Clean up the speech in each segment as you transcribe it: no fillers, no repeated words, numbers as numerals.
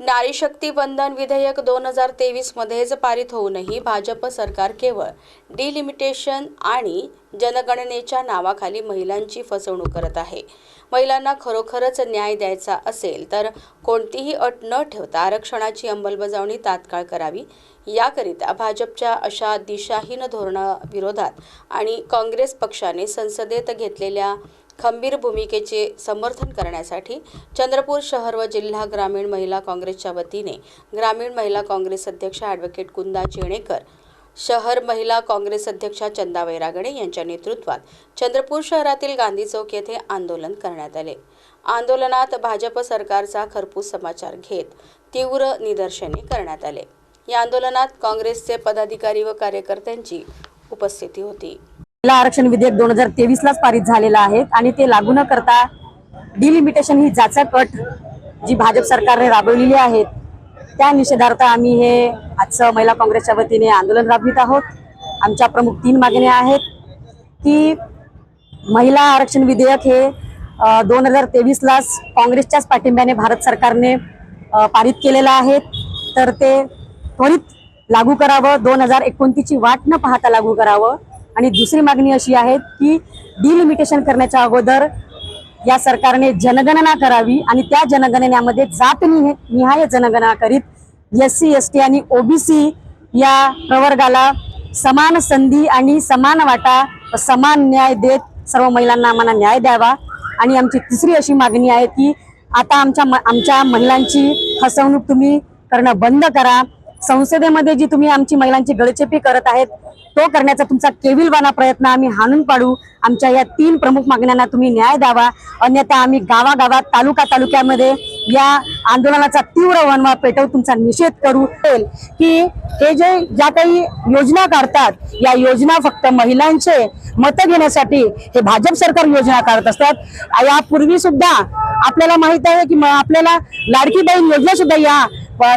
नारी शक्ती वंदन विधेयक 2023 मध्येच पारित होऊनही भाजप सरकार केवळ डिलिमिटेशन आणि जनगणनेच्या नावाखाली महिलांची फसवणूक करत आहे। महिलांना खरोखरच न्याय द्यायचा असेल तर कोणतीही अट न ठेवता आरक्षणाची अंमलबजावणी तात्काळ करावी। याकरिता भाजपच्या अशा दिशाहीन धोरणाविरोधात आणि काँग्रेस पक्षाने संसदेत घेतलेल्या खंबीर भूमिकेचे समर्थन करण्यासाठी चंद्रपूर शहर व जिल्हा ग्रामीण महिला काँग्रेसच्या वतीने ग्रामीण महिला काँग्रेस अध्यक्ष ॲडव्होकेट कुंदा चेणेकर, शहर महिला काँग्रेस अध्यक्षा चंदा वैरागडे यांच्या नेतृत्वात चंद्रपूर शहरातील गांधी चौक येथे आंदोलन करण्यात आले। आंदोलनात भाजप सरकारचा खरपूस समाचार घेत तीव्र निदर्शने करण्यात आले। या आंदोलनात काँग्रेसचे पदाधिकारी व कार्यकर्त्यांची उपस्थिती होती। महिला आरक्षण विधेयक 2023 लाच पारित झालेला आहे आणि ते लागू न करता डिलिमिटेशन ही जाचक अट जी भाजप सरकारने राबवलेली आहे त्या निषेधार्थ आम्ही हे आजचं महिला काँग्रेसच्या वतीने आंदोलन राबवित आहोत। आमच्या प्रमुख 3 मागण्या आहेत की महिला आरक्षण विधेयक हे 2023 लाच काँग्रेसच्याच पाठिंब्याने भारत सरकारने पारित केलेलं आहे, तर ते त्वरित लागू करावं, 2029 ची वाट न पाहता लागू करावं। आणि दुसरी मागणी अशी आहे की डिलिमिटेशन करण्याच्या अगोदर या सरकारने जनगणना करावी आणि त्या जनगणनेमध्ये जात निहाय जनगणना करीत SC ST आणि OBC या प्रवर्गाला समान संधी आणि समान वाटा समान न्याय देत सर्व महिलांना आम्हाला न्याय द्यावा। आणि आमची तिसरी अशी मागणी आहे की आता आमच्या महिलांची फसवणूक तुम्ही करणं बंद करा। संसदेमध्ये जी तुम्ही आमची महिलांची गळचेपी करत आहेत तो करण्याचा तुमचा केविलवाना प्रयत्न आम्ही हाणून पाडू। आमच्या या 3 प्रमुख मागण्यांना तुम्ही न्याय द्यावा, अन्यथा आम्ही गावागावात तालुक्यामध्ये या आंदोलनाचा तीव्र वणवा पेटवून तुमचा निषेध करू। की हे ज्या काही योजना काढतात या योजना फक्त महिलांचे मत घेण्यासाठी हे भाजप सरकार योजना काढत असतात। यापूर्वी सुद्धा आपल्याला माहित आहे की आपल्याला लाडकी बहीण योजना सुद्धा या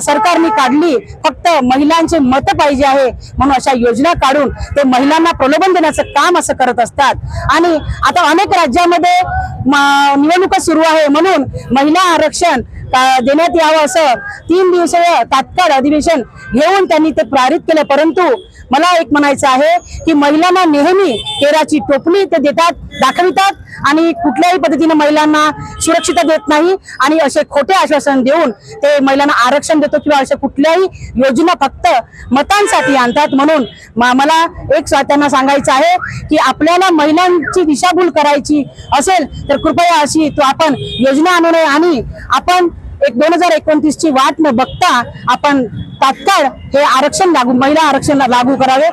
सरकारने काढली, फक्त महिलांचे मत पाहिजे आहे म्हणून अशा योजना काढून ते महिलांना प्रलोभन देण्याचं काम असं करत असतात। आणि आता अनेक राज्यामध्ये निवडणुका सुरू आहे म्हणून महिला आरक्षण देण्यात यावं असं 3 दिवसीय तात्काळ अधिवेशन घेऊन त्यांनी ते पारित केलं। परंतु मला एक म्हणायचं आहे की महिलांना नेहमी केराची टोपली ते दाखवितात आणि कुठल्याही पद्धतीने महिलांना सुरक्षितता देत नाही आणि असे खोटे आश्वासन देऊन ते महिलांना आरक्षण देतो किंवा अशा कुठल्याही योजना फक्त मतांसाठी आणतात। म्हणून मला एक त्यांना सांगायचं आहे की आपल्याला महिलांची दिशाभूल करायची असेल तर कृपया अशी तो आपण योजना आणू नये आणि आपण 2029 ची वाट न बघता आपण तात्काळ हे आरक्षण महिला आरक्षण लागू करावे।